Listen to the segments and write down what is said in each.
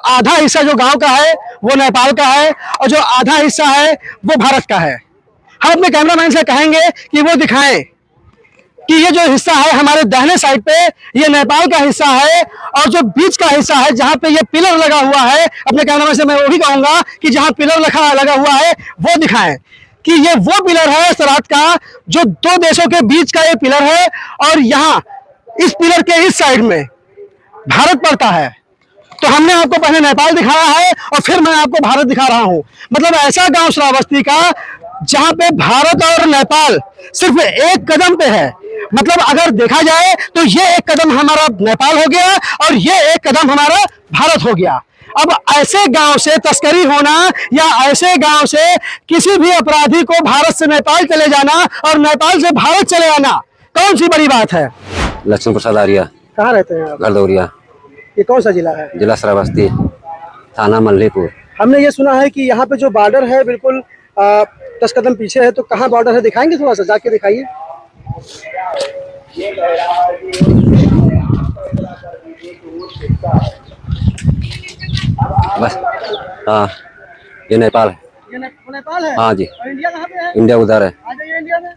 आधा हिस्सा जो गांव का है वो नेपाल का है और जो आधा हिस्सा है वो भारत का है। हम अपने कैमरामैन से कहेंगे कि वो दिखाएं कि ये जो हिस्सा है हमारे दाहिने साइड पे ये नेपाल का हिस्सा है और जो बीच का हिस्सा है जहां पे ये पिलर लगा हुआ है, अपने कैमरामैन से मैं वो भी कहूंगा कि जहां पिलर लगा हुआ है वो दिखाएं कि ये वो पिलर है सराहत का जो दो देशों के बीच का ये पिलर है और यहाँ इस पिलर के इस साइड में भारत पड़ता है। तो हमने आपको पहले नेपाल दिखाया है और फिर मैं आपको भारत दिखा रहा हूं। मतलब ऐसा गांव श्रावस्ती का जहां पे भारत और नेपाल सिर्फ एक कदम पे है। मतलब अगर देखा जाए तो ये एक कदम हमारा नेपाल हो गया और ये एक कदम हमारा भारत हो गया। अब ऐसे गांव से तस्करी होना या ऐसे गांव से किसी भी अपराधी को भारत से नेपाल चले जाना और नेपाल से भारत चले आना कौन सी बड़ी बात है? लक्ष्मण प्रसाद आर्या। कहाँ रहते हैं आप? गरदौरिया। ये कौन सा जिला है? जिला श्रावस्ती, थाना मल्लीपुर। हमने ये सुना है कि यहाँ पे जो बॉर्डर है बिल्कुल 10 कदम पीछे है, तो कहाँ बॉर्डर है दिखाएंगे? थोड़ा सा जाके दिखाइए। बस हाँ, ये नेपाल है। ये नेपाल है? हाँ जी। और इंडिया कहाँ पे है? इंडिया उधर है। आ जाइए इंडिया में।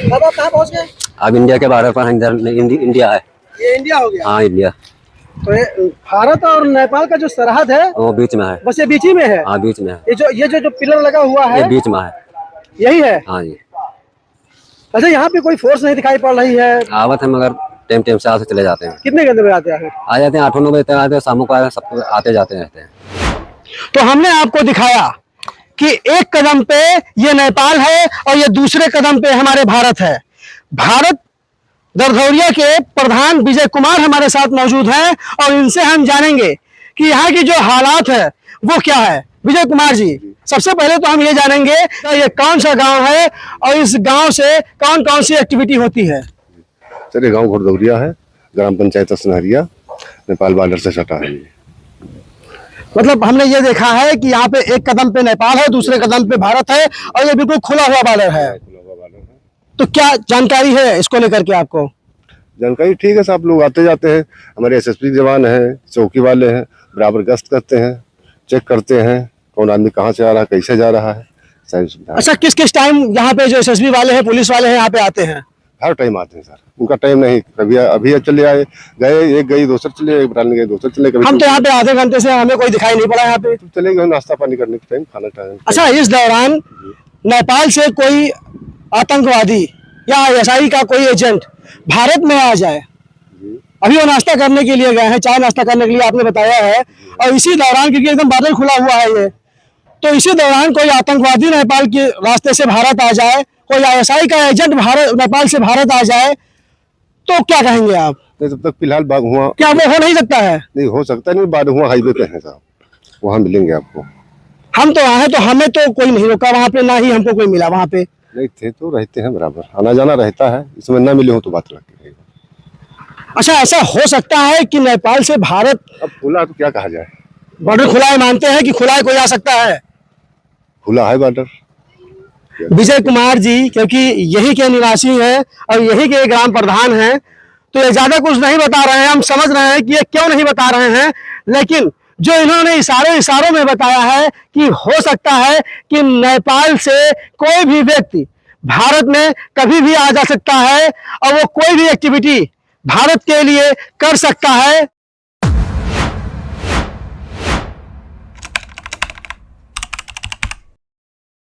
अब आप कहाँ पहुँच गए? अब इंडिया के बॉर्डर पर इंडिया है। ये इंडिया हो गया? हाँ इंडिया। तो ये भारत और नेपाल का जो सरहद है वो बीच में है। बस ये बीच ही में है? हाँ बीच में है। ये जो पिलर लगा हुआ है ये बीच में है। यही है? हाँ जी। अच्छा, यहाँ पे कोई फोर्स नहीं दिखाई पड़ रही है? आवत है मगर टाइम से आते चले जाते हैं। कितने घंटे में आते हैं? आ जाते हैं 8-9 बजे तक आते हैं, शाम को सब आते जाते रहते हैं। तो हमने आपको दिखाया कि एक कदम पे ये नेपाल है और ये दूसरे कदम पे हमारे भारत है। भारत गरदौरिया के प्रधान विजय कुमार हमारे साथ मौजूद हैं और इनसे हम जानेंगे कि यहाँ की जो हालात है वो क्या है। विजय कुमार जी, सबसे पहले तो हम ये जानेंगे कि ये कौन सा गांव है और इस गांव से कौन कौन सी एक्टिविटी होती है? सर ये गाँव गरदौरिया है, ग्राम पंचायत सुनहरिया, नेपाल बॉर्डर से सटा है। मतलब हमने ये देखा है कि यहाँ पे एक कदम पे नेपाल है, दूसरे कदम पे भारत है और ये बिल्कुल खुला हुआ बॉर्डर है। तो क्या जानकारी है इसको लेकर के आपको? जानकारी ठीक है, सब लोग आते जाते हैं, हमारे एसएसपी जवान हैं, चौकी वाले हैं, बराबर गश्त करते हैं, चेक करते हैं कौन आदमी कहाँ से आ रहा है, कैसे जा रहा है, सारी सुविधा। अच्छा, किस किस टाइम यहाँ पे जो एसएसबी वाले हैं, पुलिस वाले हैं, यहाँ पे आते हैं? हर टाइम आते हैं सर, उनका टाइम नहीं। कभी अभी चले आए गए, एक गई दूसरे चले, एक बटाने गए दूसरे चले। कभी हम तो यहाँ पे आधे घंटे से हमें कोई दिखाई नहीं पड़ा यहाँ पे। चले गए नाश्ता पानी करने के टाइम, खाना टाइम। अच्छा, इस दौरान नेपाल से कोई आतंकवादी या एसआई का कोई एजेंट भारत में आ जाए, अभी वो नाश्ता करने के लिए गए हैं, चाय नाश्ता करने के लिए आपने बताया है, और इसी दौरान क्योंकि एकदम बादल खुला हुआ है ये, तो इसी दौरान कोई आतंकवादी नेपाल के रास्ते से भारत आ जाए, कोई एसआई का एजेंट नेपाल से भारत आ जाए, तो क्या कहेंगे आप? तब तक फिलहाल बागहुआ क्या वो हो नहीं सकता है? नहीं हो सकता, नहीं बागहुआ हाईवे पे है साहब, वहाँ मिलेंगे आपको। हम तो आए तो हमें तो कोई नहीं रोका वहाँ पे, ना ही हमको कोई मिला वहाँ पे। नहीं थे तो रहते हैं, बराबर आना जाना रहता है, इसमें ना मिले हो तो बात रखेंगे। अच्छा, ऐसा हो सकता है कि नेपाल से भारत अब खुला तो क्या कहा जाए, बॉर्डर खुला है, मानते हैं कि खुला है, कोई आ सकता है? खुला है बॉर्डर। विजय कुमार जी क्योंकि यही के निवासी हैं और यही के ग्राम प्रधान हैं, तो ये ज्यादा कुछ नहीं बता रहे हैं। हम समझ रहे हैं कि ये क्यों नहीं बता रहे हैं, लेकिन जो इन्होंने इशारों में बताया है कि हो सकता है कि नेपाल से कोई भी व्यक्ति भारत में कभी भी आ जा सकता है और वो कोई भी एक्टिविटी भारत के लिए कर सकता है।